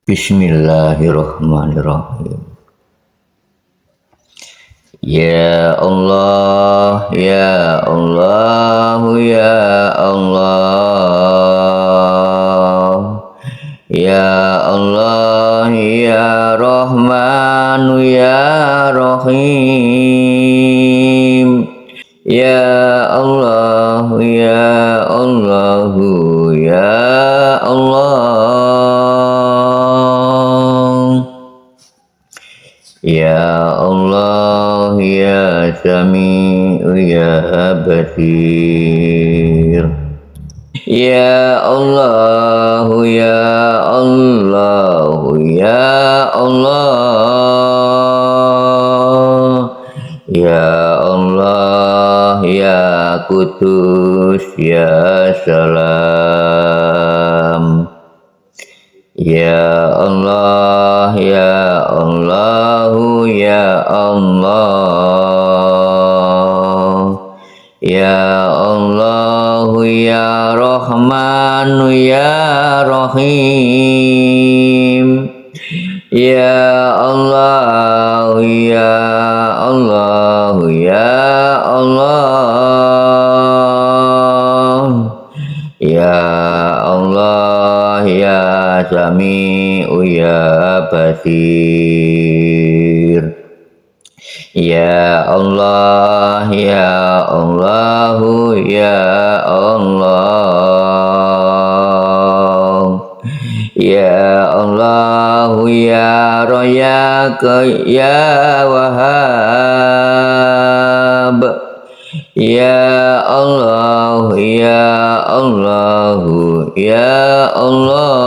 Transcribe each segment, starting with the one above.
Bismillahirrahmanirrahim. Ya Allah, ya Allah, ya Allah, ya Allah, ya Rahman, ya Rahim, ya Allah, ya Allah, ya Allah. Ya Allah, ya Sami'u, ya Basir. Ya Allah, ya Allah, ya Allah. Ya Allah, ya Kudus, ya Salam. Ya Allah, ya Allah, ya Allah, ya Allah, ya Rahman, ya Rahim, ya Allah, ya Allah, ya Allah, ya Allah, ya Sami'u, ya Basir. Ya Allah, ya Allah, ya Allah, ya Allah, ya Rayak, ya Wahhab. Ya Allah, ya Allah, ya Allah,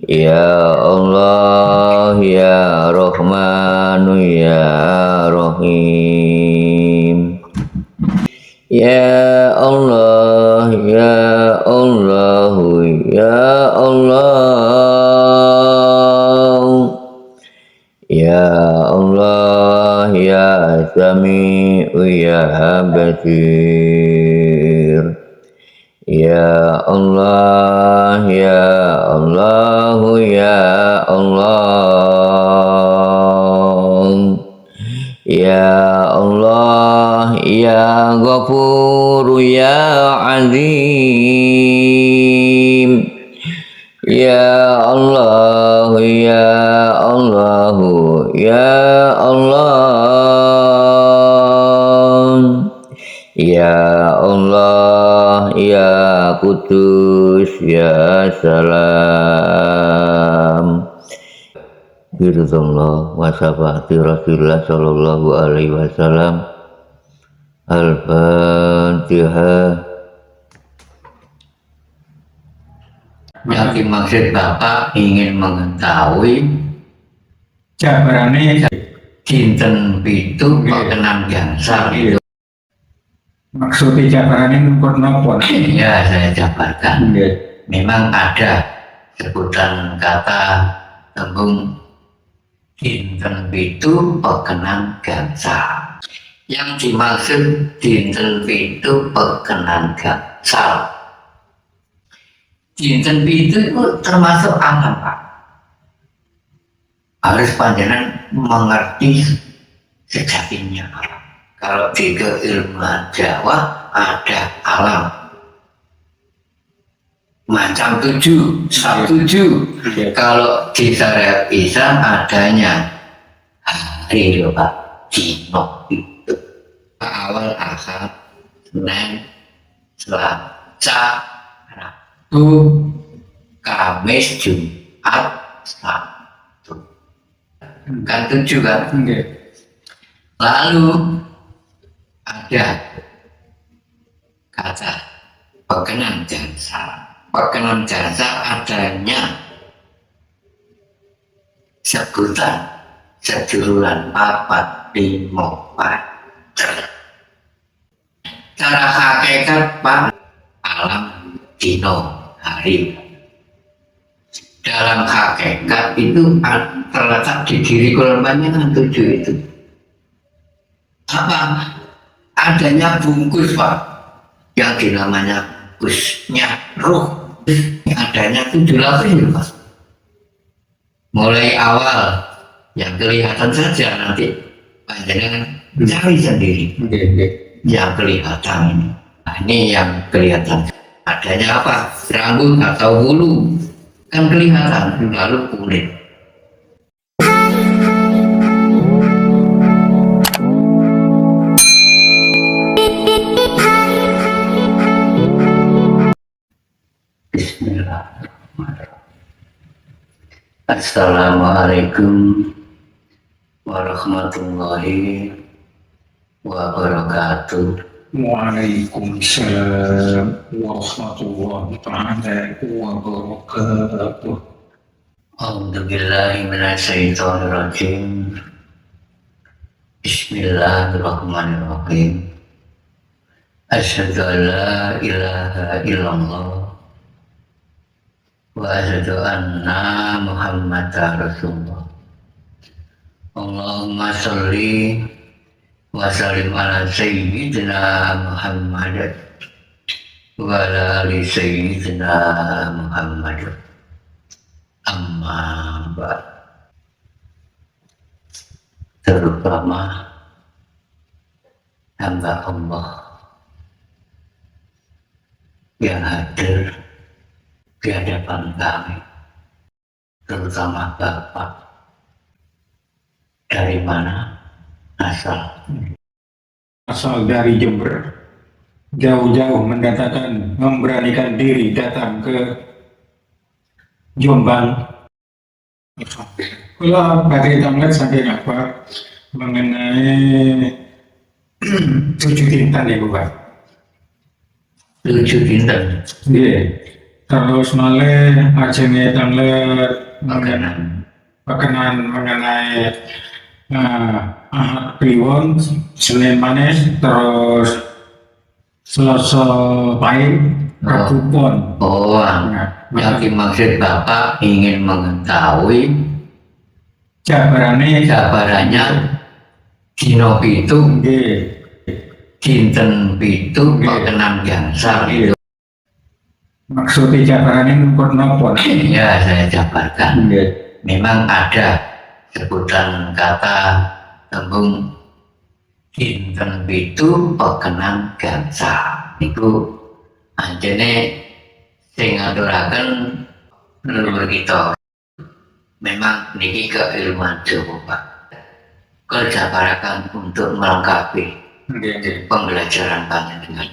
ya Allah, ya Rahman, ya Rahim. Ya Allah, ya Allah, ya Allah, ya Allah, ya Sami'u, ya Basir. Ya Allah, ya Allah, ya Allah, ya Allah, ya Ghafur, ya Azim. Ya Allah, ya Allah, ya Allah, ya Allah, ya Kudus, ya Salam. Birzullah wa syafa'ati Rasulullah sallallahu alaihi wasallam. Al-Fatihah. Yang dimaksud Bapak ingin mengetahui jabarannya dinten pitu perkenan gangsal itu. maksudnya jabarannya nukut nopo. Ya, saya jabarkan. Memang ada sebutan kata tembung dinten pitu perkenan gangsal. Yang dimaksud dinten pitu perkenan gangsal, dinten pitu itu termasuk apa, Pak? Harus panjenengan mengerti sejatinya. Kalau di keilmuan Jawa ada alam macam 7, sab 7. Kalau di syariat Islam adanya hari, Pak, dino itu awal, Ahad, Senin, Selasa, Rabu, Kamis, Jumat, Sabtu. Kan 7 kan? Lalu ada kata perkenan jasa. Perkenan jasa adanya sebutan seduluran 4, 5, 4. Cara hakikat, Pak, alam dino hari. Dalam hakikat itu terletak di diri korbannya kan 7 itu. Apa? Adanya bungkus, Pak, yang dinamanya bungkusnya ruh. Adanya 7 lapis ya Pak. Mulai awal yang kelihatan saja, nanti panjenengan cari sendiri yang kelihatan ini. Nah, ini yang kelihatan. Adanya apa? Rambut atau bulu kan kelihatan, lalu kulit. Bismillahirrahmanirrahim. Assalamualaikum warahmatullahi wabarakatuh. Waalaikumsalam warahmatullahi taala wabarakatuh. A'udzubillahi minasyaitonirrajim. Bismillahirrahmanirrahim. Asyhadu an la ilaha illallah wa asyhadu anna Muhammadar Rasulullah. Allahumma sholli wa sallim ala sayyidina Muhammad wa ala ali sayyidina Muhammad. Amma ba'd. Terutama hamba Allah yang hadir di hadapan kami, terutama Bapak. Dari mana asal? Asal dari Jember, jauh-jauh mendatangkan, memberanikan diri datang ke Jombang. Kalau bagi tamlet saking apa mengenai 7 tintan ya Bapak. 7 dinten Iya. Terus malih ajenge tamlet makanan. mengenai Ahad Kliwon, Senin Manis, terus Selasa Pahing, Rabu Pon. Oh, Nah, yang dimaksud Bapak ingin mengetahui jabarannya dino pitu, nggih. dinten pitu, perkenan gangsal itu. Maksudnya jabarannya nukut nopo? Ya, saya jabarkan. Nggih. Memang ada sebutan kata tembung dinten pitu perkenan gangsal. Itu anjene sing ngaturaken leluhur kita. Memang niki keilmuan Jawa Pak. Kerjabarakan untuk melengkapi pembelajaran panjenengan.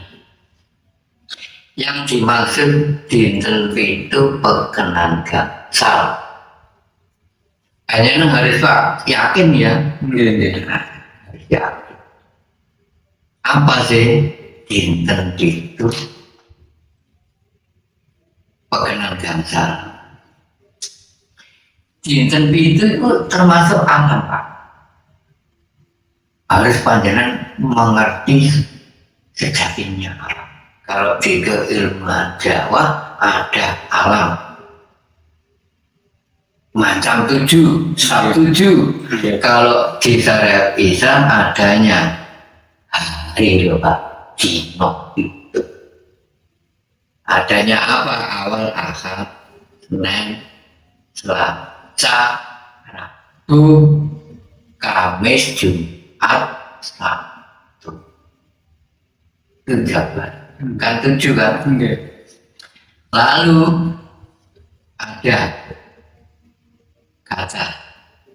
Yang dimaksud dinten pitu perkenan gangsal. Hanya harus Pak yakin ya. Harus yakin. Apa sih dinten pitu perkenan gangsal? Dinten pitu itu termasuk alam Pak. Harus panjenengan mengerti sejatinya alam. Kalau di keilmuan Jawa ada alam macam 7, sab 7. Kalau di syariat Islam adanya hari Pak, dino itu. Adanya apa? Awal Ahad, Senin, Selasa, Rabu, Kamis, Jumat, Sabtu. Itu jawaban. Kan 7 kan? Lalu ada kata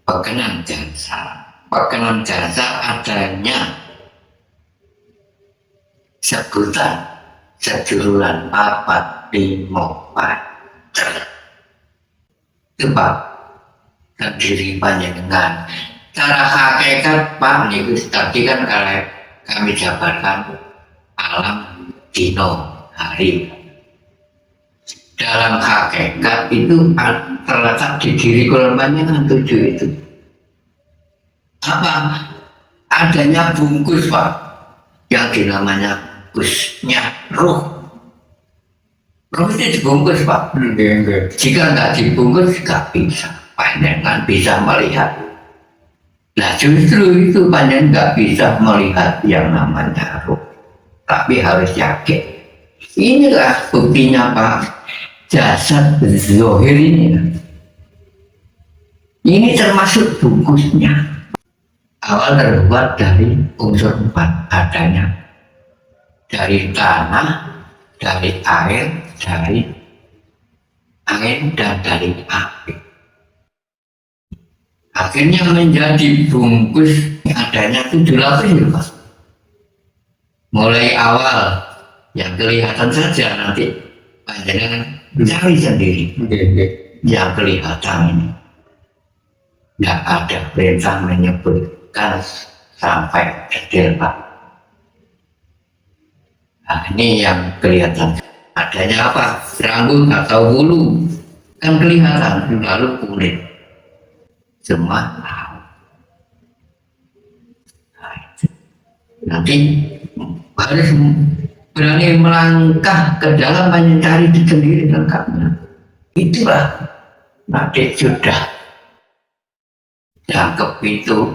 perkenan gangsal. Perkenan gangsal adanya sebutan seduluran 4, 5, 4. Itu Pak terdiri panjenengan. Cara hakikat Pak itu tadi kan kalau kami jabarkan alam dino hari. Dalam hakikat itu terletak di diri korbannya kan 7 itu. Apa? Adanya bungkus Pak, yang dinamanya bungkusnya ruh. Ruh itu dibungkus Pak. Jika nggak dibungkus nggak bisa. Panjenengan bisa melihat. Nah justru itu panjenengan nggak bisa melihat yang namanya ruh. Tapi harus yakin. Inilah buktinya Pak. jasad zohir ini termasuk bungkusnya. Awal terbuat dari unsur 4, adanya dari tanah, dari air, dari angin, dan dari api. Akhirnya menjadi bungkus adanya 7 lapis ya Pak. Mulai awal yang kelihatan saja, nanti panjenengan cari sendiri. Yang kelihatan ini nggak ada perintah menyebutkan sampai detail Pak. Nah ini yang kelihatan adanya apa, rambut atau bulu kan kelihatan, lalu kulit semua tahu. Nah, nanti harus berani melangkah ke dalam mencari sendiri lengkapnya. Itulah nanti sudah tangkap itu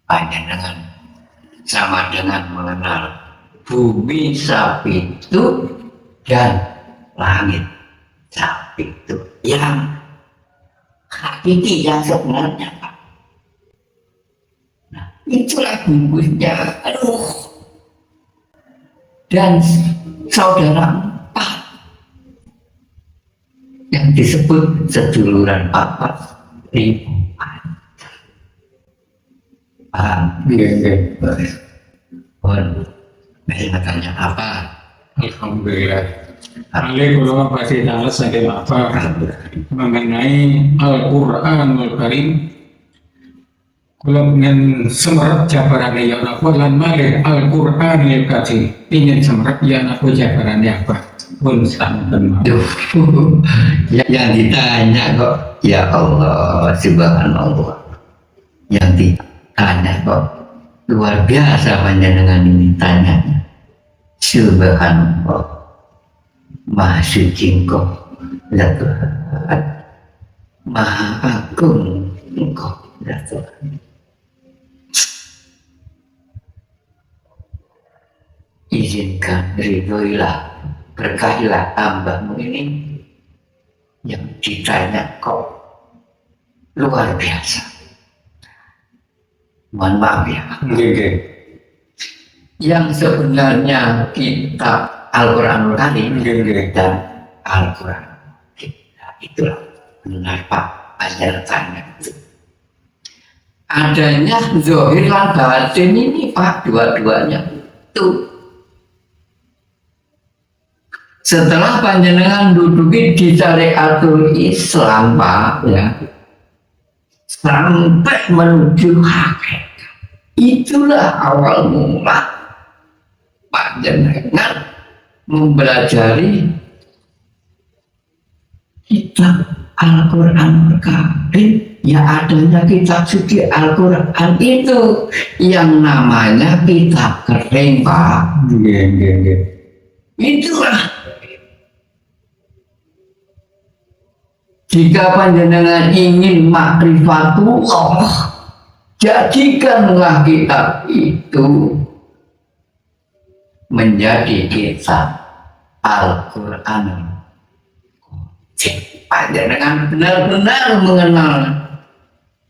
panjenengan sama dengan mengenal bumi sapitu dan langit sapitu yang hakiki, yang sebenarnya Pak. Nah, itulah bungkusnya. Aduh. Dan saudara 4 yang disebut seduluran Papa ribu. Paham? Saya tanya apa? Alhamdulillah. Ali kalau pasti tahu saja apa mengenai Al-Quranul Karim. Kalau ingin semerat jabaran yang apa lan malih Al-Quranul Karim ingin semerat yang apa jabarannya apa pun santen. Yang ditanya kok ya Allah subhanallah, yang ditanya kok luar biasa panjenengan ini tanyanya. Subhanallah, Maha Suci Engkau, ya Tuhan, Maha Agung Engkau, ya Tuhan. Izinkan, ridhoilah, berkahilah hamba-Mu ini yang ditanya kok luar biasa. Mohon maaf ya. Yang sebenarnya kitab Al-Quranul Karim dan Al-Quran, nah, itulah benar Pak panjenengan itu. Adanya zahir lan batin ini Pak, dua-duanya itu. Setelah panjenengan duduki di syariatul Islam Pak ya, sampai menuju hakikat, itulah awal mula panjenengan mempelajari kitab Al-Quran Karim, ya adanya kitab suci Al-Quran itu yang namanya kitab kering Pak. Itulah jika panjenengan ingin makrifatullah, jadikanlah kitab itu menjadi kitab Al-Quran. Panjenengan benar-benar mengenal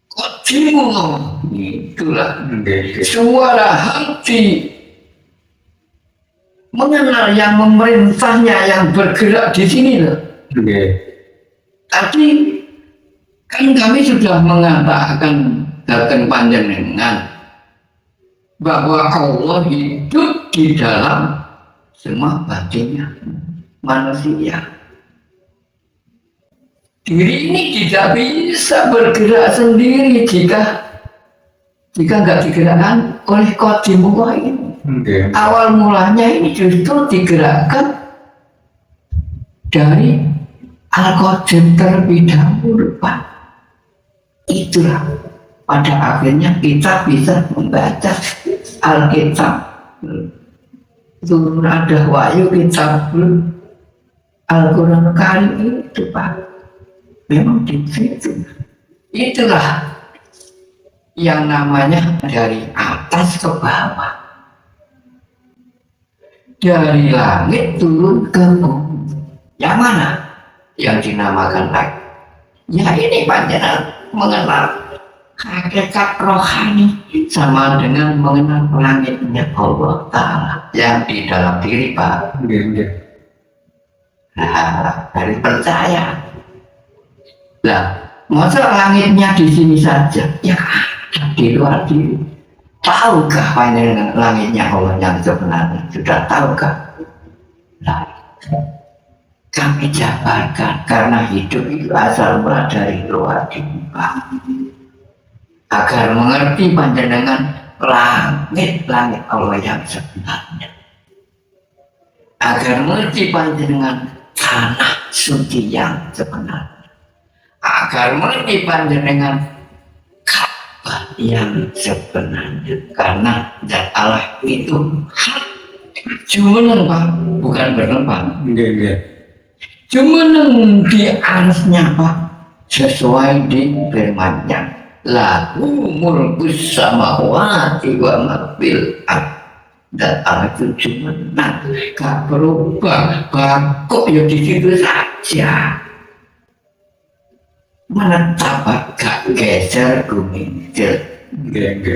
Qadimullah, itulah suara hati, mengenal yang memerintahnya, yang bergerak di sini loh. Tadi kan kami sudah mengatakan datang panjenengan bahwa Allah hidup di dalam semua batinnya manusia. Diri ini tidak bisa bergerak sendiri jika nggak digerakkan oleh Qadimullah ini. Awal mulanya ini justru digerakkan dari Al-Qadim terlebih dahulu Pak. Itulah pada akhirnya kita bisa membaca Alkitab. Turun ada wahyu kitab Al-Quran Karim itu Pak. Memang di situ. Itulah yang namanya dari atas ke bawah, dari langit turun ke bumi. Yang mana? Yang dinamakan langit. Ya ini panjenengan mengenal hakikat rohani sama dengan mengenal langitnya Allah Ta'ala yang di dalam diri Pak. Nah, dari percaya. Lah, masa langitnya di sini saja? Ya ada di luar diri. Tahukah panjenengan langitnya Allah yang sebenarnya? Sudah tahukah? Nah, kami jabarkan karena hidup itu asal mula dari luar diri Pak. Agar mengerti panjenengan langit Allah yang sebenarnya. Agar mengerti panjenengan tanah suci yang sebenarnya. Agar mengerti panjenengan Ka'bah yang sebenarnya. Karena zat Allah itu hak. Cuman Pak, bukan berlempar. Cuman di arsnya Pak, sesuai di firman-Nya. Lahu mulkus samawati wa ma fil ardh. Dan Allah itu cuma gak berubah, bakok ya di situ saja. Menetap gak geser bumi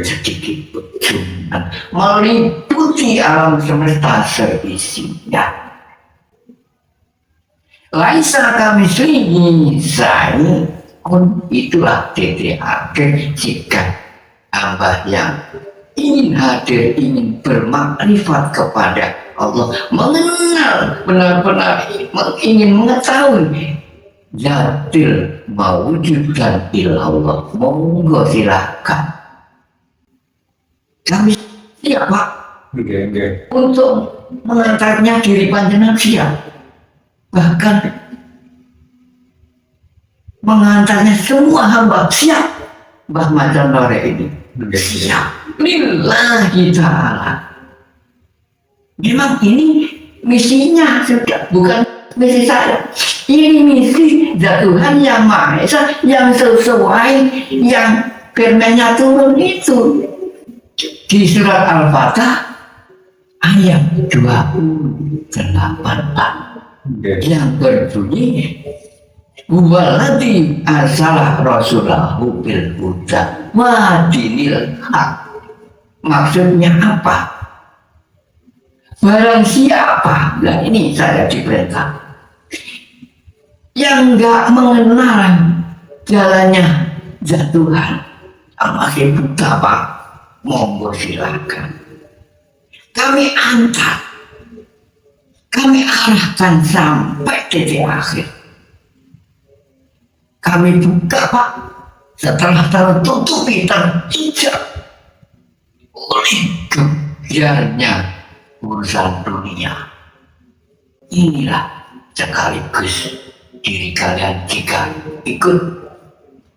sedikit pun cuma meliputi alam semesta seisinya. Laisa kami sendiri saya pun itulah titik akhir jika hamba yang ingin hadir, ingin bermakrifat kepada Allah, mengenal benar-benar, ingin mengetahui zatil mawujud dan ilallah. Monggo silakan. Kami siap Pak untuk mengantarnya diri panjenengan siap. Bahkan mengantarnya semua hamba siap. Mbah Macan Lore ini siap. Lillahi ta'ala. Memang ini misinya sudah, bukan misi saya. Ini misi zat Tuhan yang Maha Esa, yang sesuai yang firman-Nya turun itu di surat Al-Fatah ayat 28 yang berbunyi Waladhi asalah rasulahu bil huda wa dinil haq. Maksudnya apa? Barang siapa, nah ini saya diperintah, yang enggak mengenal jalannya zat Tuhan, masih buta Pak, monggo silakan. Kami antar, kami arahkan sampai titik akhir. Kami buka Pak, setelah tertutupi, terhijab oleh kebiarnya urusan dunia. Inilah sekaligus diri kalian jika ikut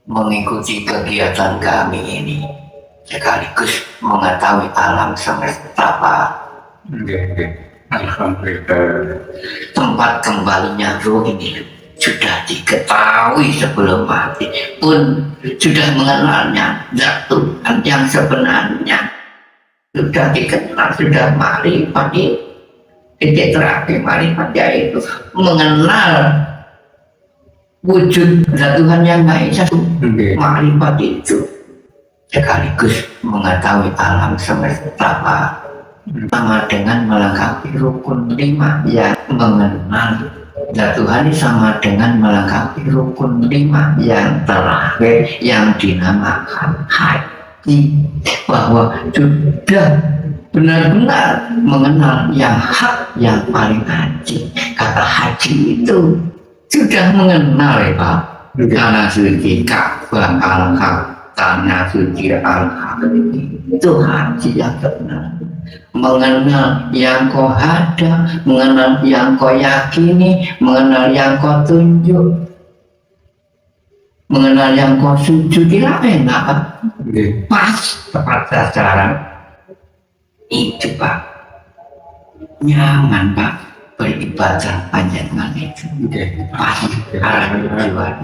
mengikuti kegiatan kami ini, sekaligus mengetahui alam semesta Pak. Alhamdulillah. Tempat kembalinya roh ini sudah diketahui sebelum mati, pun sudah mengenalnya zat Tuhan yang sebenarnya, sudah dikenal, sudah makrifat. Titik terakhir makrifat yaitu mengenal wujud zat Tuhan yang Maha Esa. Makrifat itu sekaligus mengetahui alam semesta sama dengan melengkapi rukun 5 yang mengenal zat Tuhan sama dengan melengkapi rukun 5 yang terakhir yang dinamakan haji, bahwa sudah benar-benar mengenal yang hak, yang paling haji. Kata haji itu sudah mengenal ya Pak, tanah suci Ka'bah al-haq, tanah suci al-haq, itu haji yang benar. Mengenal yang kau ada, mengenal yang kau yakini, mengenal yang kau tunjuk, mengenal yang kau sujudi. Enak Pak, pas tepat sasaran. Itu Pak, nyaman Pak beribadah panjenengan itu. Pas arah tujuan.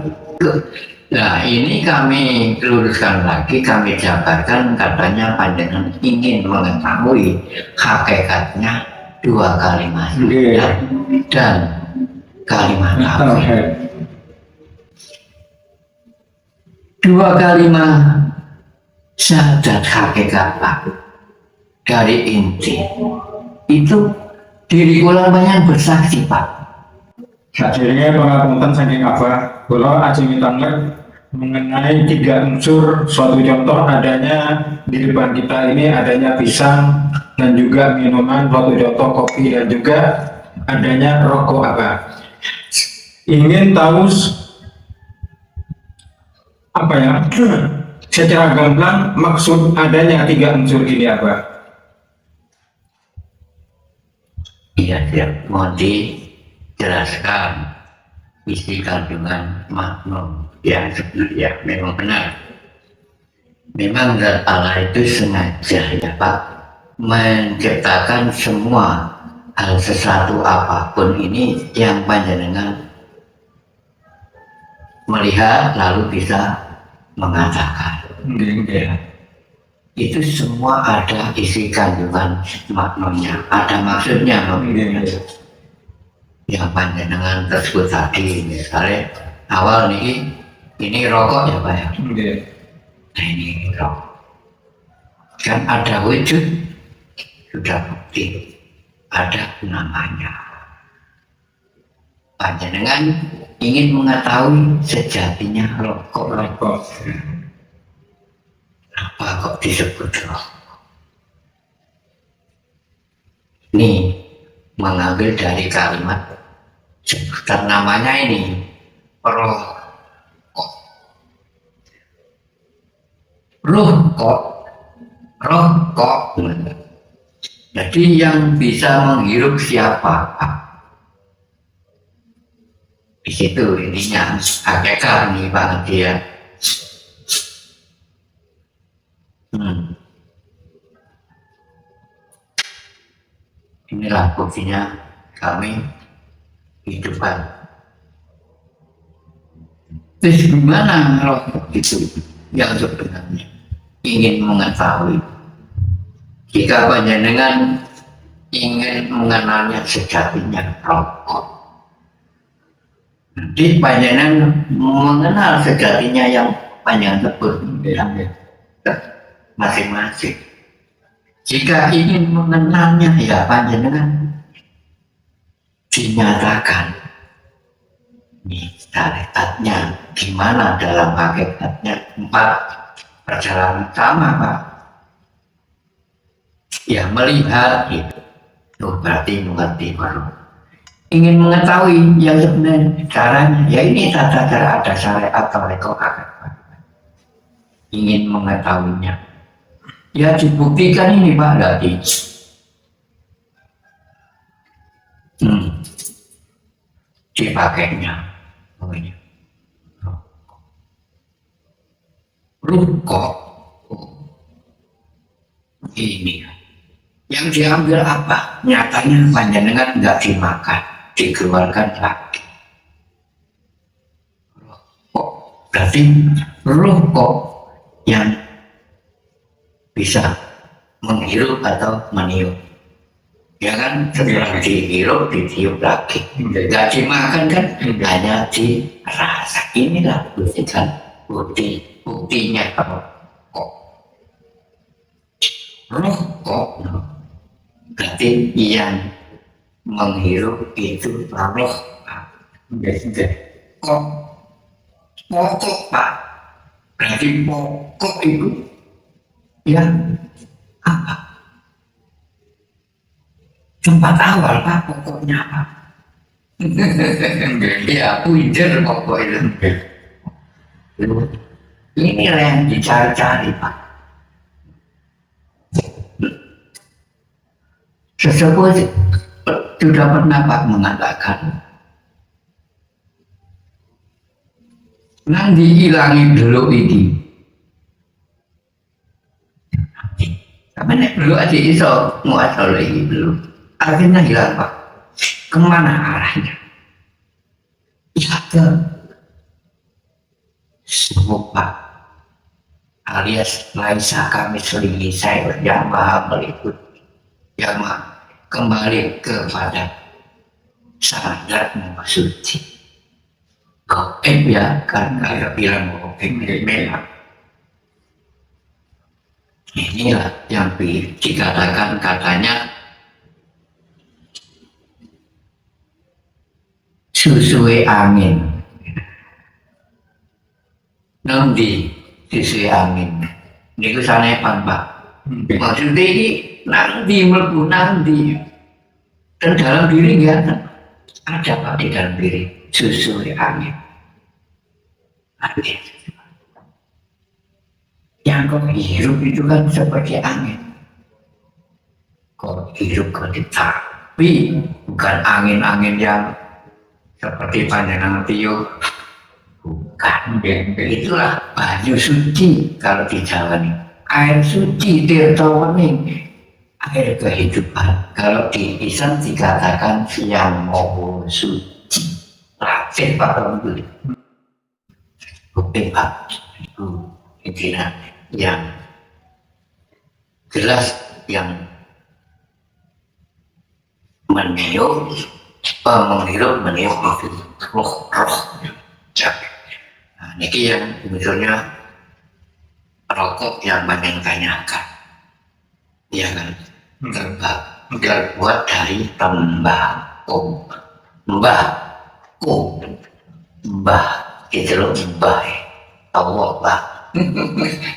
Nah ini kami luruskan lagi, kami jabarkan, katanya panjenengan ingin mengetahui hakikatnya 2 kalimat dan kalimat tauhid. Tauhid. Dua kalimat syahadat hakikat Pak dari inti itu diri kula banyak bersaksi Pak. Akhirnya pengapunten saking apa? Kalau ajeng tangan mengenai tiga unsur suatu contoh adanya di depan kita ini adanya pisang dan juga minuman suatu contoh kopi dan juga adanya rokok apa? Ingin tahu apa ya? Secara gamblang maksud adanya tiga unsur ini apa? Iya, mau dijelaskan isi kandungan makna yang sebenarnya memang benar. Memang zat Allah itu sengaja ya Pak menciptakan semua hal sesuatu apapun ini yang panjenengan melihat lalu bisa mengatakan. Ya. Itu semua ada isi kandungan maknanya, ada maksudnya yang panjenengan tersebut tadi. Misalnya awal nih ini rokok ya Pak ya. Nah ini rokok kan ada wujud sudah bukti ada namanya. Panjenengan ingin mengetahui sejatinya rokok. Apa kok disebut rokok? Ini mengambil dari kalimat sebutan namanya ini rokok. Rokok. Jadi yang bisa menghirup siapa? Di situ intinya hakikat nih Pak dia. Inilah buktinya kami hidupkan. Terus gimana rokok itu yang sebenarnya ingin mengetahui? Jika panjenengan ingin mengenalnya sejatinya rokok, nanti panjenengan mengenal sejatinya yang panjenengan sebut masing-masing. Jika ingin mengenalnya ya panjenengan dinyatakan ini syariatnya gimana dalam hakikatnya 4 perjalanan sama Pak. Ya melihat itu berarti mengerti baru. Ingin mengetahui yang sebenarnya caranya ya ini tata cara ada syariat atau hakikat. Ingin mengetahuinya ya dibuktikan ini Pak berarti. Dipakainya rokok ini yang diambil apa? Nyatanya panjenengan nggak dimakan, dikeluarkan lagi. Rokok berarti rokok yang bisa menghirup atau meniup. Ya kan setelah dihirup ditiup lagi. Nggak dimakan kan hanya dirasa. Inilah buktinya rokok. Rokok berarti yang menghirup itu roh. Pokok Pak. Berarti pokok itu yang apa? Tempat awal Pak pokoknya apa? Ya punjer pokok itu. Ini yang dicari-cari Pak. Sesepuh sudah pernah Pak mengatakan nang diilangi dulu ini. Tapi nek dulu aja iso muasal lagi dulu. Akhirnya hilang Pak. Kemana arahnya? Ya ke semua Pak. Alias laisa kami selingi saya yang maha meliput, yang maha kembali kepada sangat mau suci. Goib ya, kan kayak bilang goib memang. Inilah yang dikatakan katanya susui angin. Nanti susui angin. Ini kesanepan Pak. Maksudnya ini nanti melebu nanti. Dan dalam diri ya ada Pak di dalam diri susui angin. Angin. Yang kau hirup itu kan seperti angin. Kau hirup kau tapi bukan angin-angin yang seperti panjangan tiup. Bukan. Itulah baju suci kalau di Jawa nih. Air suci tirta wening. Air kehidupan. Kalau di Islam dikatakan yang mau suci. Latin Pak Rambu. Bukti Pak. Intinya yang jelas yang meniup menghirup itu roh. Nah, ini yang sebetulnya rokok yang banyak tanyakan, ya kan? Terbuat dari tembakau, mbah, gitu loh mbah, Allah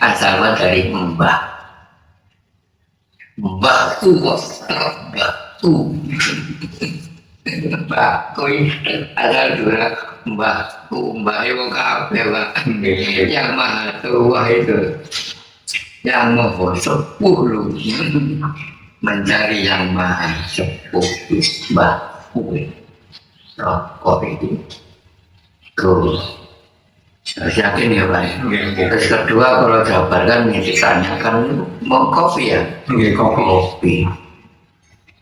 asalnya dari mbahku mbahku asal dua mbah itu kabeh Pak, yang maha tua itu, yang maha sepuh mencari yang maha sepuh mbahku rokok itu tuh. Harus yakin ya Pak. Terus kedua kalau jawaban yang ditanyakan mau kopi ya? Kopi.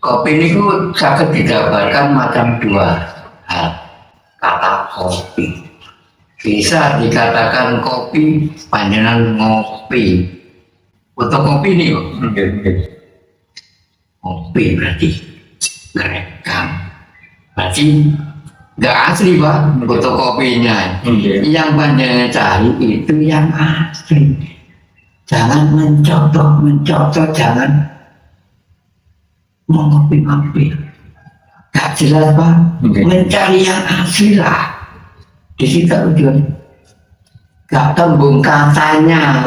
Kopi ini sangat dijabarkan macam dua hal. Kata kopi. Bisa dikatakan kopi, panjenengan ngopi. Untuk kopi ini kok. Kopi berarti ngerekam. Berarti nggak asli Pak, fotokopinya. Yang panjenengan cari itu yang asli. Jangan mencontoh, jangan mengopi-ngopi. Gak jelas Pak. Mencari yang asli lah. Di situ tujuan. Gak tembung katanya.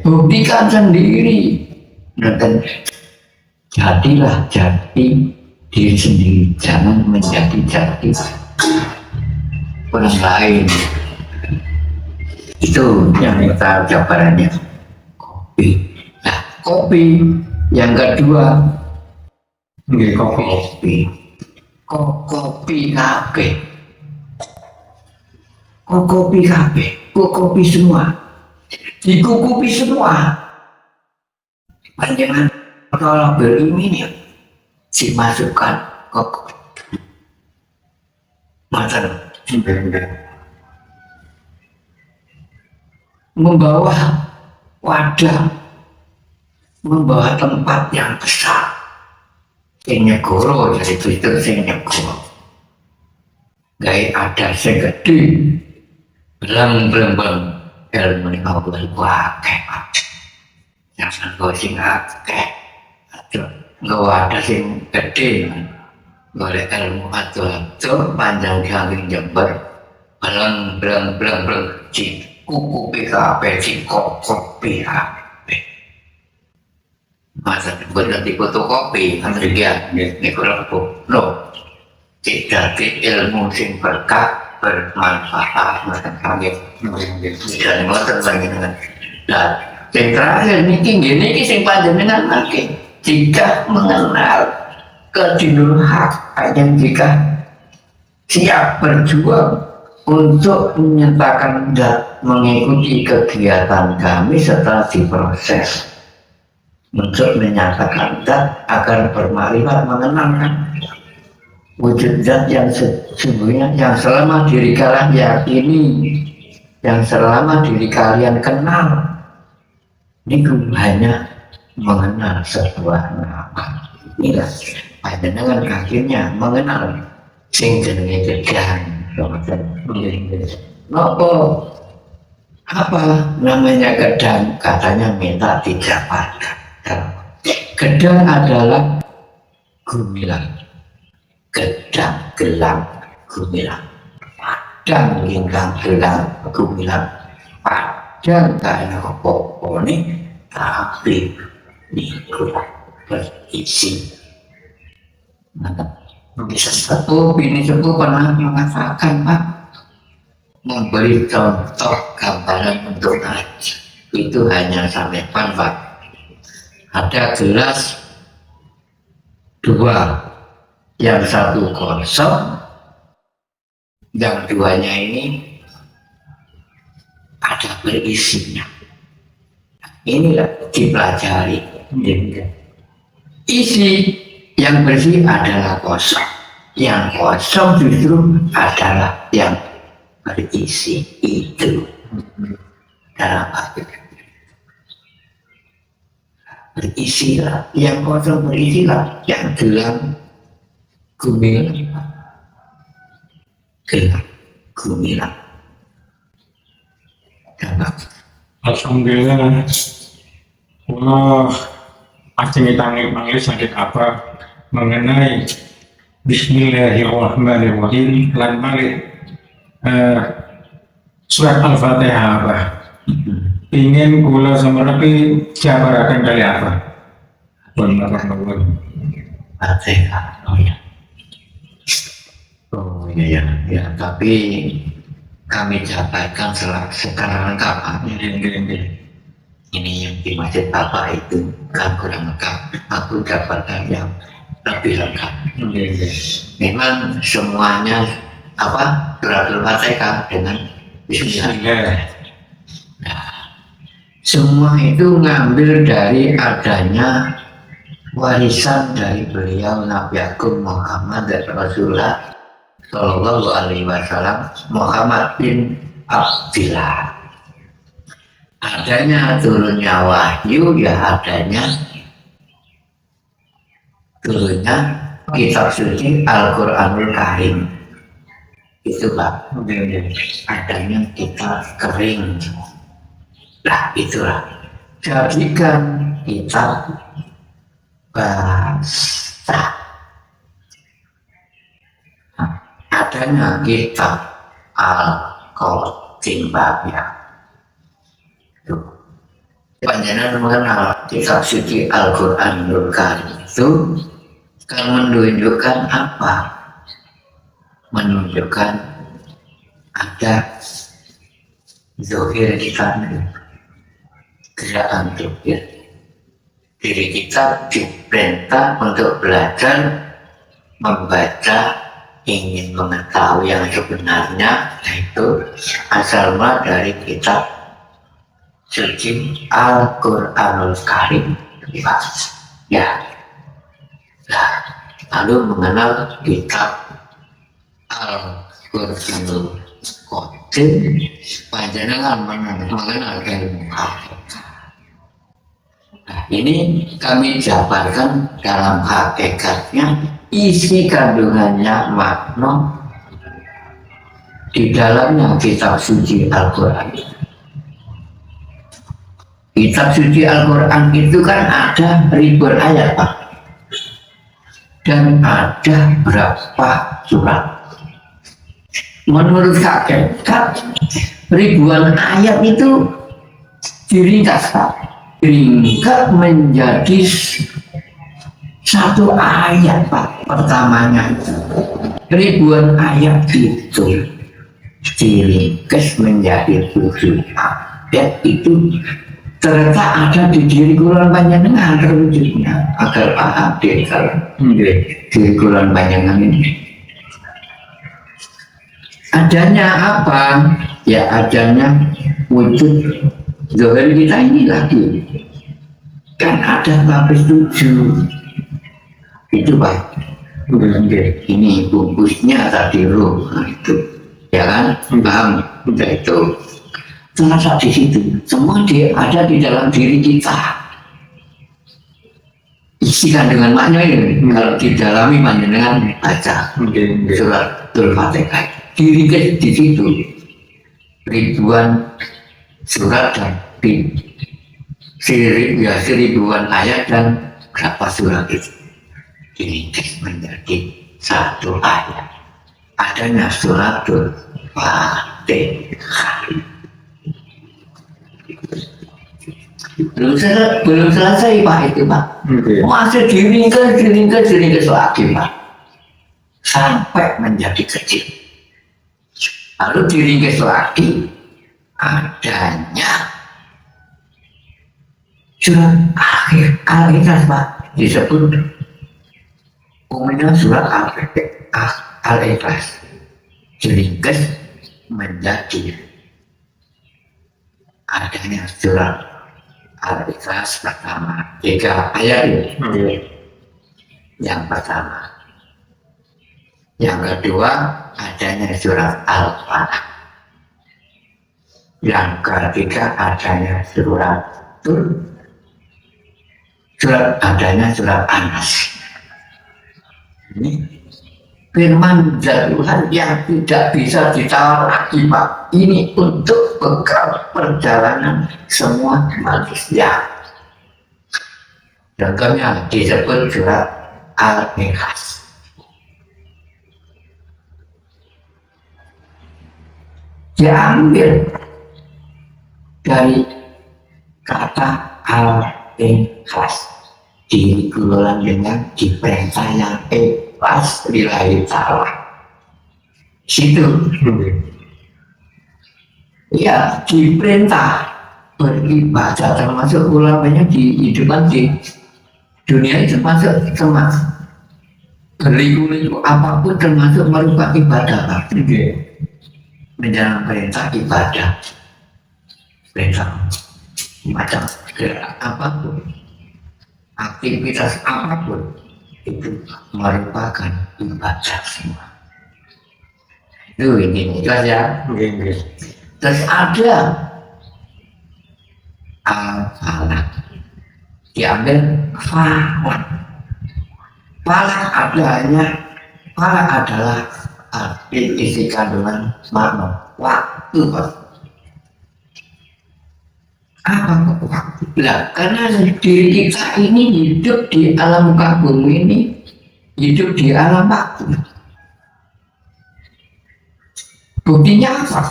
Buktikan sendiri. Dan jadilah jadi diri sendiri, jangan menjadi jati orang lain. Itu yang kita jabarannya kopi. Nah, kopi yang kedua kopi. Kopi kabeh. Kopi kabeh. Kopi semua. Dikukupi semua. Panjangan kalau berimini dimasukkan ke mata membawa wadah, membawa tempat yang besar. Sing nyegoro jadi itu sing nyegoro. Gaya ada sing gede, belang ilmu ini kau boleh pakai Pak. Jangan kau sing akeh. Nggak ada sing gede, boleh ilmu atau panjang kali Jember, belang, cik kuku PKP, cik kopi HP. Masa benar di fotokopi, nanti dia ini kurang no. Tidak ilmu sing berkah bermanfaat, macam kami dan ngotot dengan. Dan yang terakhir ini sing panjenengan makin. Jika mengenal kedinul hak, yang jika siap berjuang untuk menyatakan tidak mengikuti kegiatan kami setelah diproses, untuk menyatakan tidak agar bermakrifat mengenalkan wujud zat yang sesungguhnya, yang selama diri kalian yakini, yang selama diri kalian kenal. Ini hanya mengenal sebuah nama. Inilah panjenengan akhirnya mengenal sing jenenge gedang. Nopo apa namanya gedang? Katanya minta didapatkan. Gedang adalah gumilang, gedang gelang gumilang, padang ingkang gelang gumilang, padang kaya apa ini tapi niku berisi. Bini sepuh pernah mengatakan, Pak, memberi contoh gambaran untuk ngaji itu hanya sampai Pak. Ada gelas dua, yang satu kosong, yang duanya ini ada berisinya. Inilah dipelajari. Isi yang bersih adalah kosong, yang kosong justru adalah yang berisi. Itu dalam arti berisilah, yang kosong berisilah, yang gelang gumilang, gelang gumilang. Alhamdulillah. Wah, ajeng panggil sakit apa mengenai Bismillahirrahmanirrahim lan malih surat Al-Fatihah apa? Ingin kula semerepi jabaraken kali apa? Benar. Fatihah. Oh iya ya, tapi kami jabarkan secara lengkap. Ini yang di masjid Bapak itu kan kurang lengkap. Aku dapatkan yang lebih lengkap. Memang semuanya apa beratul Fatihah dengan Bismillah. Nah, semua itu ngambil dari adanya warisan dari beliau Nabi Agung Muhammad dan Rasulullah Sallallahu Alaihi Wasallam Muhammad bin Abdillah. Adanya turunnya wahyu, ya adanya turunnya kitab suci Al-Quranul Karim. Itu Pak, adanya kita kering. Nah itulah, jadikan kita basah. Adanya kitab Al-Qadim ya. Panjenengan mengenal kitab suci Al-Quranul Karim itu kan menunjukkan apa? Menunjukkan ada zahir kita, gerakan zahir. Diri kita diperintah untuk belajar membaca, ingin mengetahui yang sebenarnya, yaitu asal mula dari kitab suci Al-Quranul Karim. Ya, nah, lalu mengenal kitab Al-Quranul Qadim, panjenengan mengenal ilmu hakikat. Nah, ini kami jabarkan dalam hakikatnya, isi kandungannya makna di dalamnya kitab suci Al-Quran. Kitab suci Al-Quran itu kan ada ribuan ayat Pak, dan ada berapa surat. Menurut hakikat ribuan ayat itu diringkas Pak, diringkas menjadi satu ayat Pak. Pertamanya ribuan ayat itu diringkas menjadi 7 ayat, itu terletak ada di diri Quran panjenengan terwujudnya, agar paham diri Quran panjenengan ini. Adanya apa? Ya adanya wujud zahir kita ini lagi. Kan ada lapis 7. Itu Pak. Ini bungkusnya tadi ruh. Nah, itu. Ya kan? Paham? Udah itu. Terasa di situ. Semua dia ada di dalam diri kita. isi kandungan makna ini kalau didalami panjenengan baca surat Al-Fatihah diringkas di situ ribuan surat dan seribuan ayat dan berapa surat itu diringkas menjadi satu ayat adanya surat Al-Fatihah. Belum selesai Pak itu Pak. Masih diringkas lagi Pak. Sampai menjadi kecil. Lalu diringkas lagi adanya surat Al-Ikhlas Pak. Disebut umumnya surat Al-Ikhlas. Diringkas menjadi adanya surat Al-Ikhlas pertama 3 ayat ini. Yang pertama. Yang kedua adanya surat Al-Falaq. Yang ketiga adanya adanya surat An-Nas. Ini firman Tuhan yang tidak bisa ditawar lagi Pak. Ini untuk bekal perjalanan semua manusia. Contohnya disebut surat Al-Ikhlas. Diambil dari kata Al-Ikhlas, dikelola dengan diperintah yang ikhlas lillahi ta'ala. Situ ya diperintah beribadah, termasuk ulamanya dihidupkan di dunia itu termasuk berliku-liku apapun termasuk merupakan ibadah. Menjalankan perintah ibadah, perintah macam apapun, aktivitas apapun itu merupakan ibadah semua. Itu ini jelas ya. Terus ada Al-Falaq, diambil Falaq. Falaq adalah arti isi kandungan makna waktu. Apa waktu? Lah, karena diri kita ini hidup di alam muka bumi ini, hidup di alam waktu. Buktinya apa?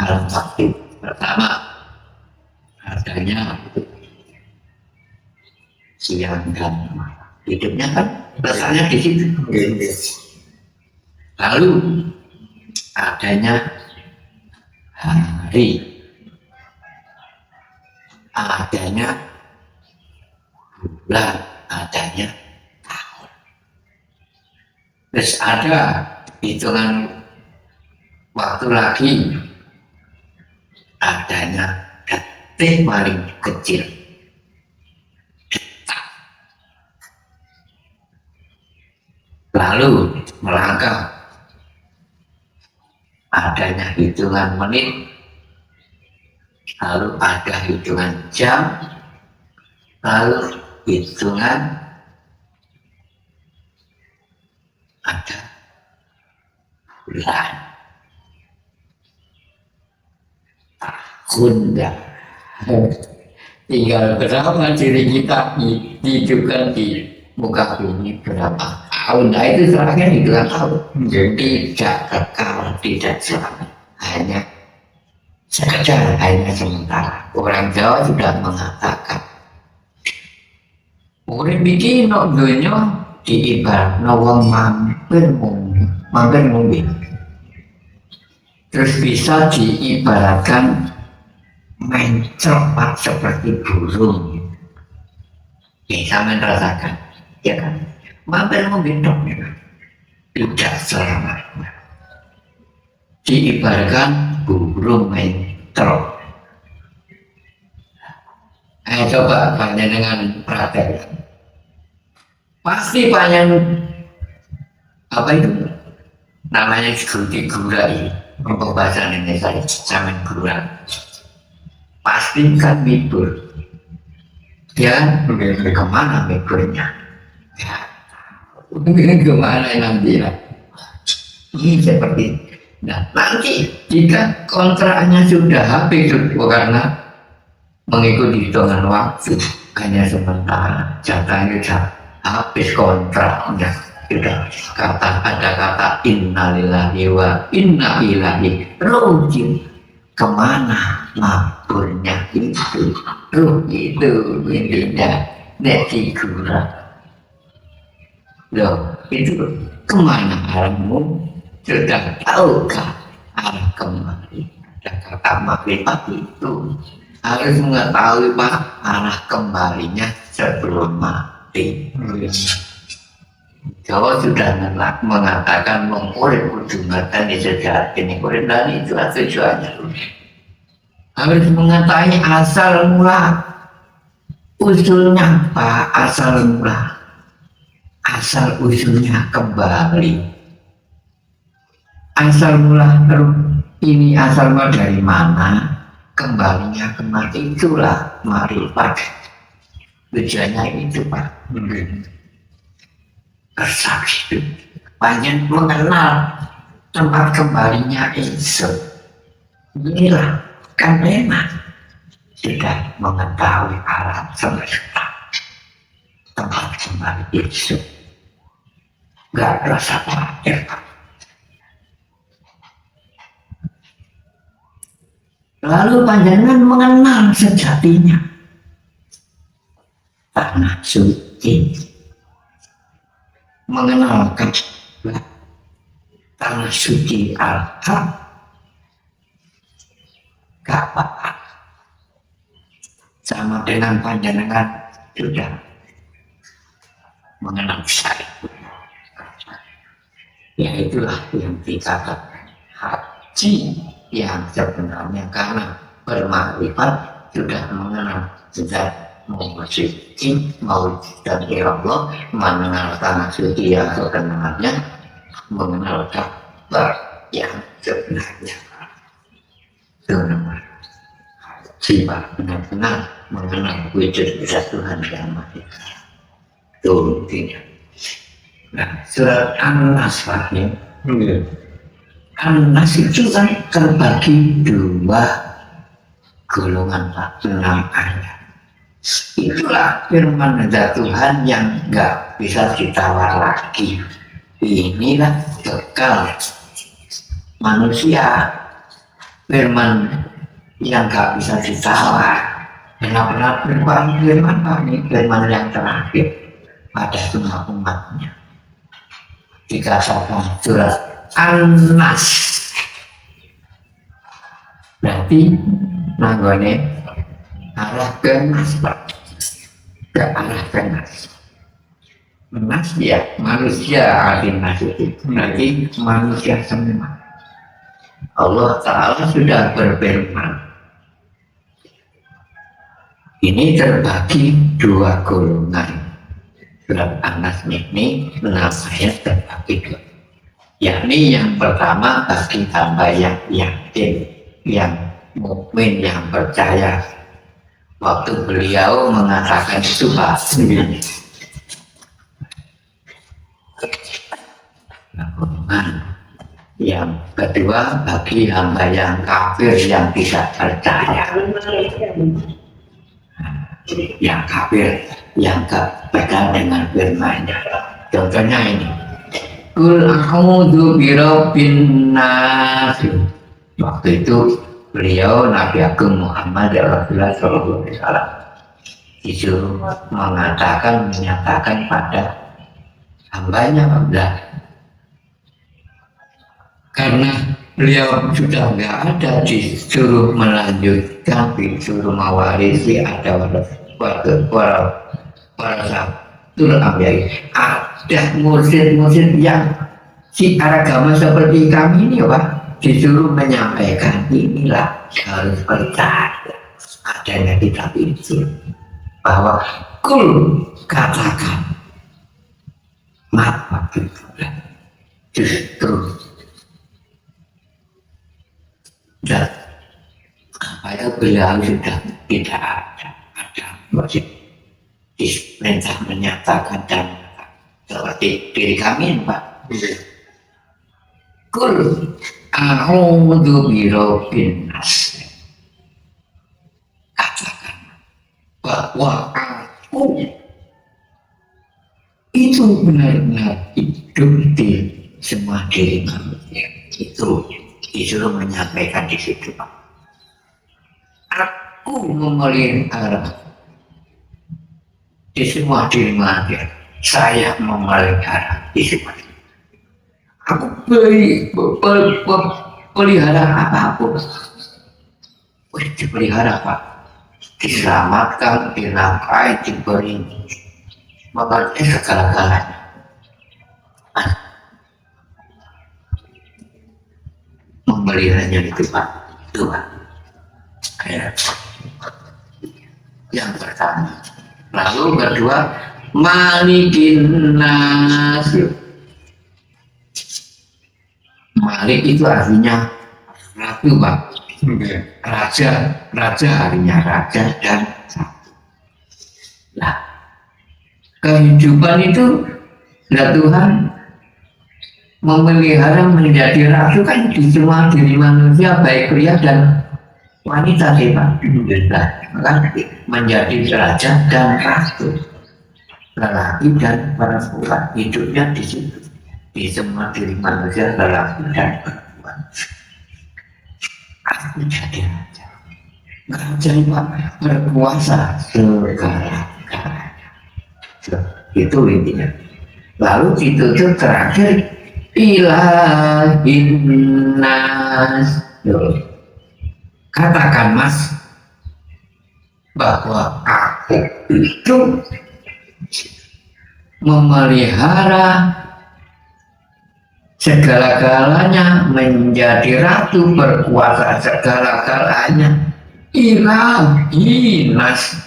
Alam waktu pertama adanya siang dan malam. Hidupnya kan rasanya di situ. Lalu adanya hari, adanya bulan, adanya tahun. Terus ada hitungan waktu lagi, adanya detik paling kecil. Lalu melangkah adanya hitungan menit, lalu ada hitungan jam, lalu hitungan ada bulan, tahun. Tinggal berapa diri kita dihidupkan di muka bumi berapa tahun. Nah itu sebenarnya hitungan tahun. Tidak kekal, tidak selamat, hanya sekedar, hanya sementara. Orang Jawa sudah mengatakan urip iki nek donya diibaratno wong mampir ngombe. Terus bisa diibaratkan mencropat seperti burung. Bisa merasakan, ya kan? Mampir ngombe tok ya kan? Tidak selamat. Diibaratkan burung mentrok. Coba panjenengan perhatikan. Pasti panjang apa itu? Namanya guti gurai. Untuk bahasa Indonesia zaman gurai. Pasti kan libur. Ya, kemana mikurnya? Ya, kemana nanti lah? Ini seperti itu. Nah, nanti jika kontraknya sudah habis karena mengikuti hitungan waktu hanya sementara, jatahnya sudah habis kontraknya, sudah ada kata innalillahi wa inna ilaihi raji'un. Kemana maburnya itu? Ruh itu intinya nek figura. Loh, itu kemana arahmu? Sudah tahukah arah kembali? Ada kata makrifat itu harus mengetahui Pak arah kembalinya sebelum mati. Jawa sudah mengatakan mengurip ujung mata di sejarah ini urip dan itu tujuannya. Harus mengetahui asal mula usulnya Pak, asal mula asal usulnya kembali. Asal mula ini asal mula dari mana, kembalinya ke mati, itulah marifat. Tujuannya itu Pak. Bersaksi banyak mengenal tempat kembalinya itu. Inilah kan memang sudah mengetahui alam semesta, tempat kembali itu. Gak rasa khawatir Pak. Lalu panjenengan mengenal sejatinya tanah suci, mengenalkan tanah suci al-haq, gak apa-apa. Sama dengan panjenengan sudah mengenal saya. Ya itulah yang dikatakan haji yang sebenarnya karena bermakrifat sudah mengenal zat musyrik maut dan Allah, mengenal tanah suci yang sebenarnya, mengenal kabar yang sebenarnya. Itu namanya haji Pak, benar-benar mengenal wujud zat Tuhan yang Maha Esa. Itu intinya. Nah, surat An-Nas Pak ya. An-Nas itu kan terbagi dua golongan Pak, 6 ayat. Itulah firman zat Tuhan yang nggak bisa ditawar lagi. Inilah bekal manusia, firman yang nggak bisa ditawar. Benar-benar firman Pak, ini firman yang terakhir pada semua umatnya. Dikatakan surat An-Nas, berarti nanggone arah ke Nas, ke arah ke Nas. Nas ya manusia, arti Nas itu berarti manusia semua. Allah Ta'ala sudah berfirman, ini terbagi dua golongan. Surat An-Nas ini 6 ayat terbagi dua, yakni yang pertama bagi hamba yang yakin, yang mukmin, yang percaya. Waktu beliau mengatakan itu pasti. Yang kedua bagi hamba yang kafir, yang tidak percaya, yang kafir, yang gak pegang dengan firman-Nya. Contohnya ini, Qul a'udzu birabbin nas. Waktu itu beliau Nabi Agung Muhammad Rasulullah SAW disuruh mengatakan, menyatakan pada hambanya Allah, karena beliau sudah nggak ada, disuruh melanjutkan, disuruh mewarisi, ada ada mursyid-mursyid yang siar agama seperti kami ini Pak, disuruh menyampaikan inilah harus percaya adanya kitab itu, bahwa kul katakan maka justru dan apa ya beliau sudah tidak ada masih diperintah menyatakan dan seperti diri kami Pak. Kul a'udzu birabbin nas. Katakan bahwa aku itu benar-benar hidup di semua diri manusia. Itu disuruh menyampaikan di situ Pak. Aku memelihara di semua diri manusia. Saya memelihara di semua diri. Aku pelihara apapun. Dipelihara Pak. Diselamatkan, dinafkahi, diberi mengerti segala-galanya. Memeliharanya itu Pak. Tuhan. Yang pertama. Lalu kedua, malikin nas. Malik itu artinya ratu Pak. Raja artinya raja dan ratu. Nah, kehidupan itu, nah Tuhan memelihara menjadi ratu kan di semua diri manusia baik pria dan wanita sih Pak. Nah, menjadi raja dan ratu, lelaki dan perempuan, hidupnya di situ, di semua diri manusia lelaki dan perempuan. Aku jadi raja. Raja Pak berkuasa segala-galanya. Itu intinya. Lalu ditutup terakhir ilahin nas. Katakan Mas bahwa aku itu memelihara segala-galanya, menjadi ratu berkuasa segala-galanya. Ilahi nas.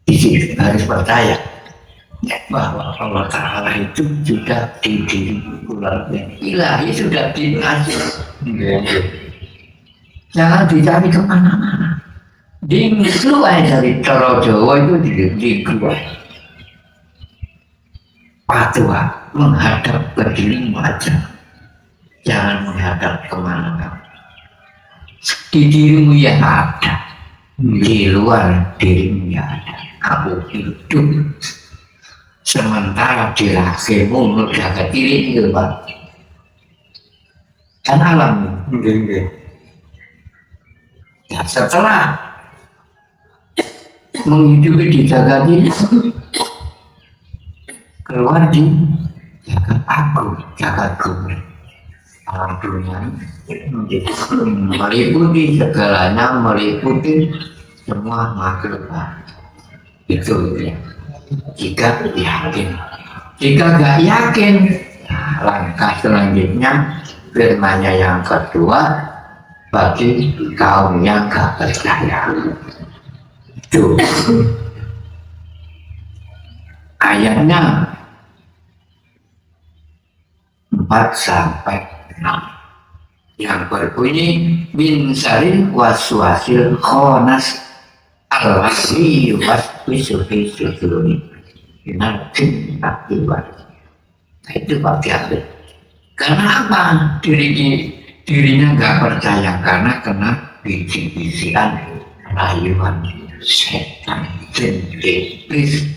Di sini harus percaya bahwa Allah Ta'ala itu sudah di diri ularnya. Ilahi sudah di nas. Jangan dicari kemana-mana. Di keluar dari Coro Jawa itu di keluar. Patuh menghadap ke dirimu aja. Jangan menghadap kemana-mana. Di dirimu yang ada, di luar dirimu yang ada. Aku hidup. Sementara di rahimmu menjaga diri itu Pak. Kan alam. Ya, setelah menghidupi di jaga diri, keluar di jagat aku, jagat bumi. Alam dunia meliputi segalanya, meliputi semua makhluk. Itu ya. Jika yakin, jika gak yakin, nah, langkah selanjutnya firman-Nya yang kedua bagi kaum yang gak percaya. Itu ayatnya 4-6 yang berbunyi min syarril waswasil khannas alladzi yuwaswisu fi suduri minal jinni wal ins. Itu Pak diambil. Karena apa? Dirinya nggak percaya karena kena biji-bijian rayuan setan, jin, iblis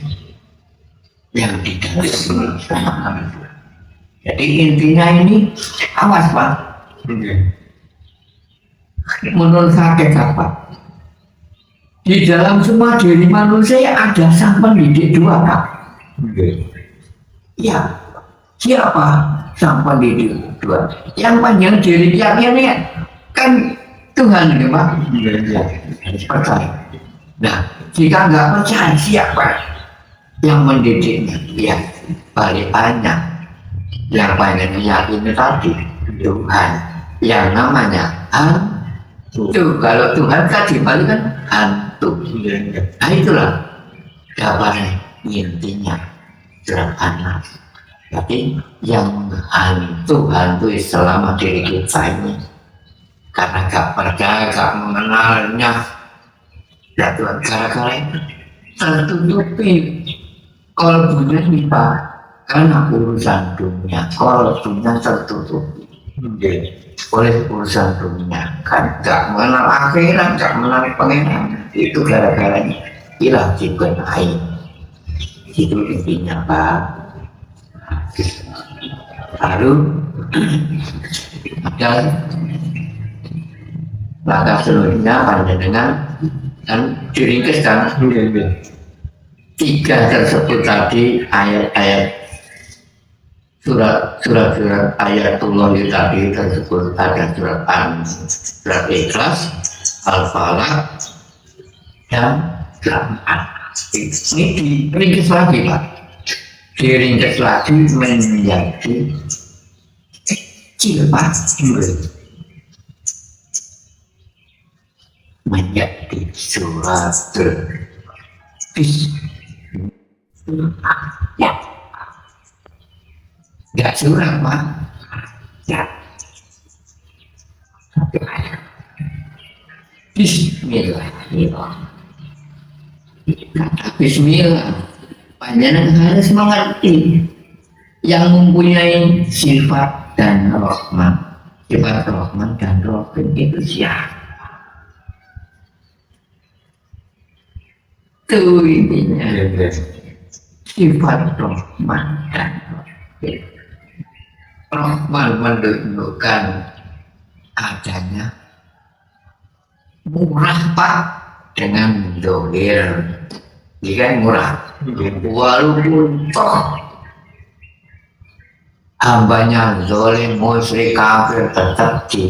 yang di dalam sana. Jadi intinya ini awas Pak. Menurut saya apa? Di dalam semua diri manusia ada sang pendidik dua Pak. Ya, siapa sang pendidik dua? Yang panjang diri ini kan Tuhan ini Pak. Harus percaya. Nah, jika nggak percaya siapa yang mendidiknya? Ya, balik banyak. Yang banyak yakini tadi Tuhan. Yang namanya hantu. Kalau Tuhan kan dibalik kan hantu. Nah itulah gambaran intinya surat An-Nas. Jadi yang hantu selama diri kita ini karena gak percaya, gak mengenalnya, Ya Tuhan, gara-gara itu tertutupi kolbunya nih Pak, karena urusan dunia, kolbunya tertutupi oleh urusan dunia, kan gak mengenal akhirat, gak mengenal pengenalan. Itu gara-garanya hilang jiban air. Itu intinya Pak. Lalu ada langkah selanjutnya panjenengan dan diringkeskan tiga tersebut tadi ayat-ayat surat ayatullah itu tadi tersebut ada surat Ikhlas, Al-Falaq dan surat An-Nas. Ini diringkes lagi Pak, diringkes lagi menjadi kecil Pak, menjadi surat ya, nggak surat Pak, ya, Bismillahirrahmanirrahim. Kata Bismillah, panjenengan harus mengerti yang mempunyai sifat dan rahmat. Sifat rahmat dan rahim itu siapa? Itu intinya. Sifat rahmat dan rahim. Rahmat menunjukkan adanya murah Pak dengan dohir. Jika murah, walaupun toh hambanya zalim, musyrik, kafir tetap di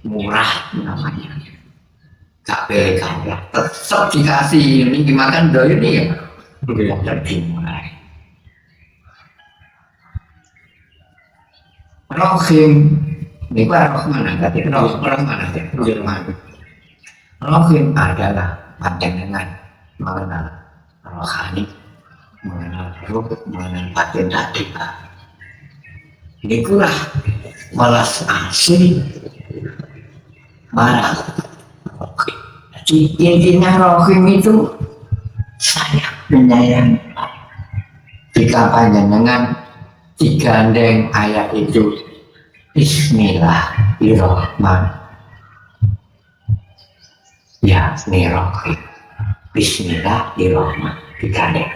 murah namanya. Gak pilih kaya, tetap dikasih ini dimakan doy ini ya, lebih murah. Rahim, ini Rahman tapi Rahman aja, Rahim adalah pandangan mengenal rohani, mengenal ruh, mengenal batin tadi Pak. Ini kurang malas asli marah. Jadi intinya rohim itu sayang penyayang. Jika panjenengan digandeng ayat itu Bismillahirrahmanirrahim, ya Rohim, Bismillahirrahmanirrahim digandeng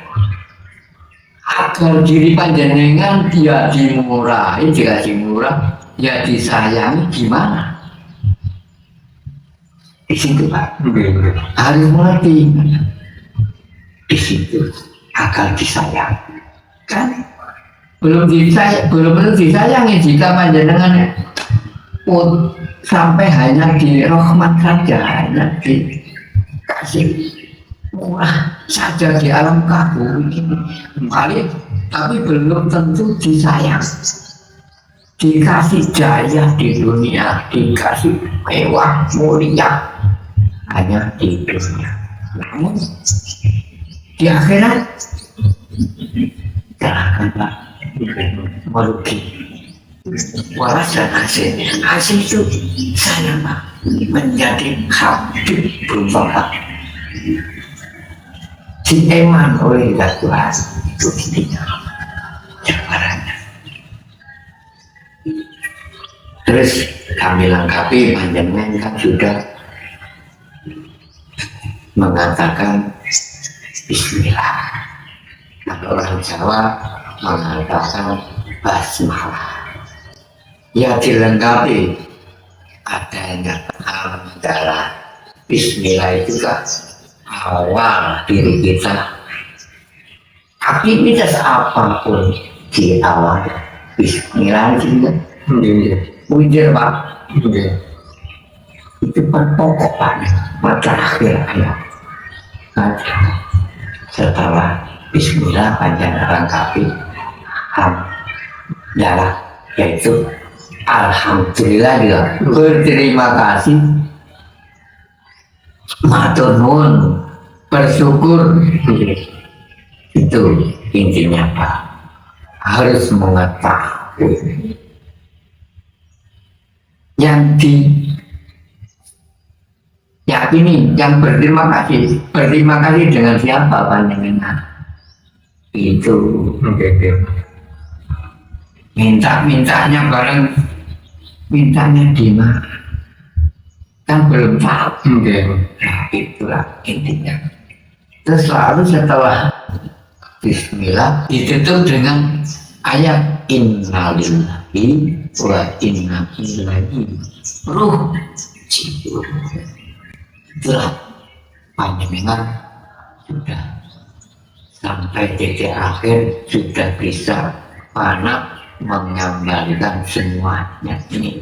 agar diri panjenengan dia dimurahi, jika dimurah ya disayangi gimana? Di situ Pak, harus mengerti di situ agar disayang. Kan belum disayangi jika panjenengan sampai hanya di rahmat saja, hanya dikasih murah saja di alam kabur ini kali, tapi belum tentu disayang. Dikasih jaya di dunia, dikasih mewah mulia hanya di dunia, namun di akhirat jangan Pak merugi. Waras dan hasil itu saya Pak menjadi habib berubah dieman oleh Tuhan. Itu intinya jawabannya. Terus kami lengkapi, panjenengan kan sudah mengatakan Bismillah. Kalau orang Jawa mengatakan basmalah. Ya dilengkapi adanya antara Bismillah itu kan awal diri kita. Aktivitas apapun di awal Bismillah itu muncul Pak. Itu kan pokok Pak, terakhir ayat. Setelah Bismillah panjenengan lengkapi hamdalah, yaitu alhamdulillah juga berterima kasih, matur nuwun, bersyukur. Itu intinya Pak, harus mengetahui yang yakini yang berterima kasih. Berterima kasih dengan siapa panjenengan? Itu mintanya bareng, mintanya di mana? Kan belum tahu. Nah itulah intinya. Terus lalu setelah Bismillah ditutup dengan ayat innalillahi wa inna ilaihi raji'un. Itulah panjenengan sudah sampai titik akhir, sudah bisa panak menggambarkan semuanya. Ini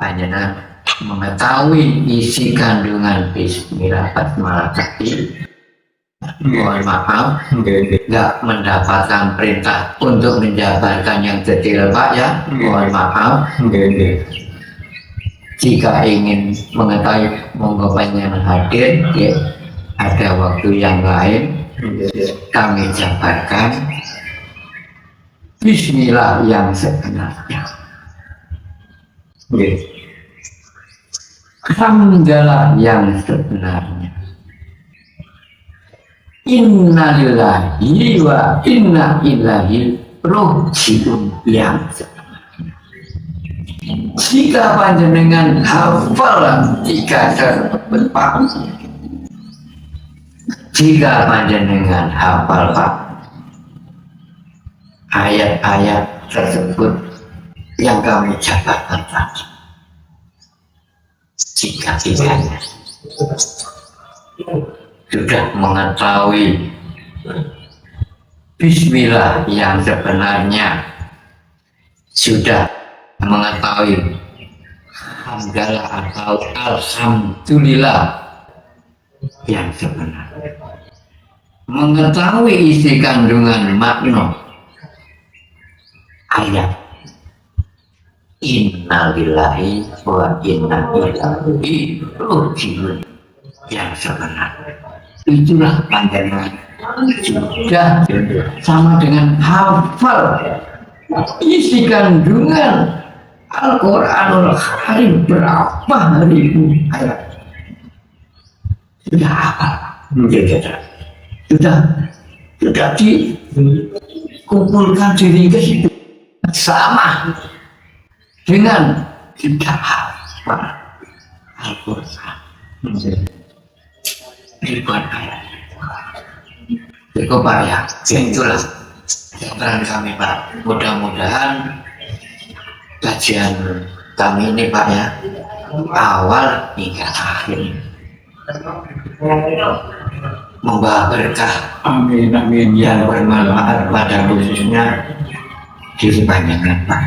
panjenengan mengetahui isi kandungan Bismillah basmalah tadi. Mohon maaf, nggak mendapatkan perintah untuk menjabarkan yang detail Pak ya. Mohon maaf. Jika ingin mengetahui monggo panjenengan hadir, ya, ada waktu yang lain kami jabarkan Bismillah yang sebenarnya. Hamdalah yang sebenarnya. Innalillahi wa inna ilaihi raji'un yang sebenarnya. Jika panjenengan hafal 3 terbang, jika panjenengan hafal Pak ayat-ayat tersebut yang kami jabarkan tadi, jika tidak sudah mengetahui Bismillah yang sebenarnya, sudah mengetahui hamdalah atau alhamdulillah yang sebenarnya, mengetahui isi kandungan makna ayat innalillahi wa inna ilaihi raji'un yang sebenarnya, itulah panjenengan sudah sama dengan hafal isi kandungan Al-Quranul Karim berapa ribu ayat. Sudah hafal, sudah dikumpulkan diri ke situ, sama dengan sudah hafal Al-Quran ribuan ayat. Cukup Pak ya, itulah peran kami Pak. Mudah-mudahan kajian kami ini Pak ya, awal hingga akhir membawa berkah, Amin, amin. yang bermanfaat pada khususnya diri panjenengan Pak.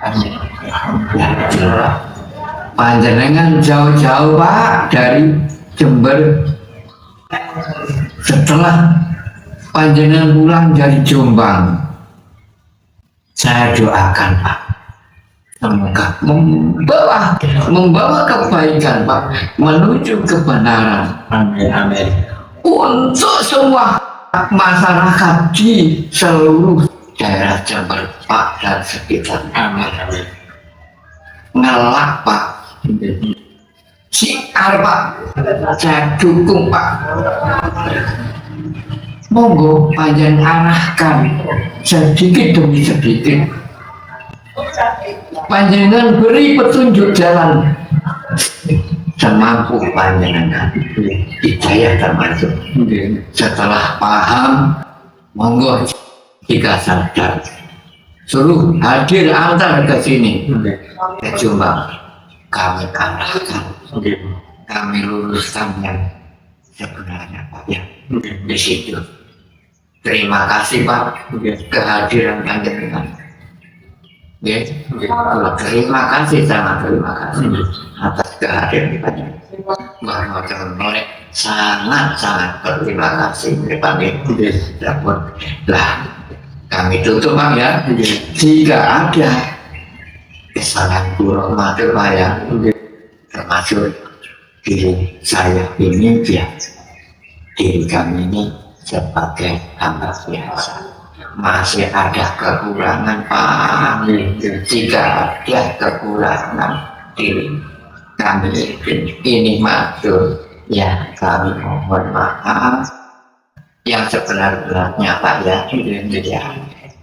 Amin. Ya, jelas. Panjenengan jauh-jauh Pak dari Jember. Setelah panjenengan pulang dari Jombang, saya doakan Pak, semoga membawa kebaikan Pak, menuju kebenaran. Amin, amin. Untuk semua masyarakat di seluruh daerah Jember Pak dan sekitar. Amin, amin. Ngelak Pak, siar Pak, saya dukung Pak. Monggo panjenengan arahkan sedikit demi sedikit, panjenengan beri petunjuk jalan semampu panjenengan, hidayah termasuk. Setelah paham, monggo jika sadar suruh hadir antar ke sini ke Jombang, kami arahkan, kami luruskan yang sebenarnya Pak ya di situ. Terima kasih Pak kehadiran panjenengan. Terima kasih, sangat terima kasih atas kehadiran panjenengan. Mohon sangat berterima kasih kepada lah. Kami tutup Pak ya. Jika ada kesalahan buruk matur Pak ya, termasuk diri saya ini ya, diri kami ini sebagai hamba biasa masih ada kekurangan Pak. Jika ada kekurangan diri kami ini matur Ya, kami mohon maaf yang sebenar-benarnya Pak ya. Jadi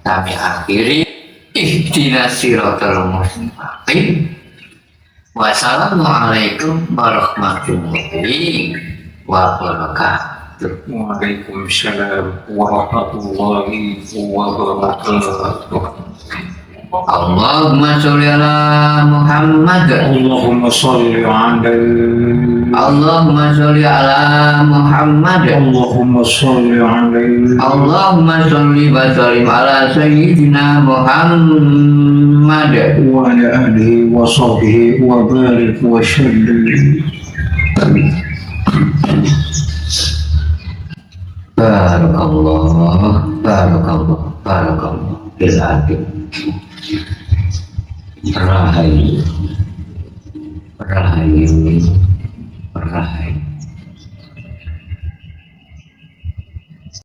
kami akhiri. Ihdinas siratal mustaqim. Wassalamualaikum warahmatullahi wabarakatuh. Waalaikumsalam warahmatullahi wabarakatuh. Allahumma sholli ala Muhammad. Allahumma sholli ala Allahumma sholli ala Muhammad. Allahumma sholli ala Allahumma sholli wa sallim ala sayyidina Muhammad wa ala alihi wa sahbihi wa barik wa sallim. Barakallah, barakallah, barakallah. Biladim. Rahayu, rahayu, rahayu.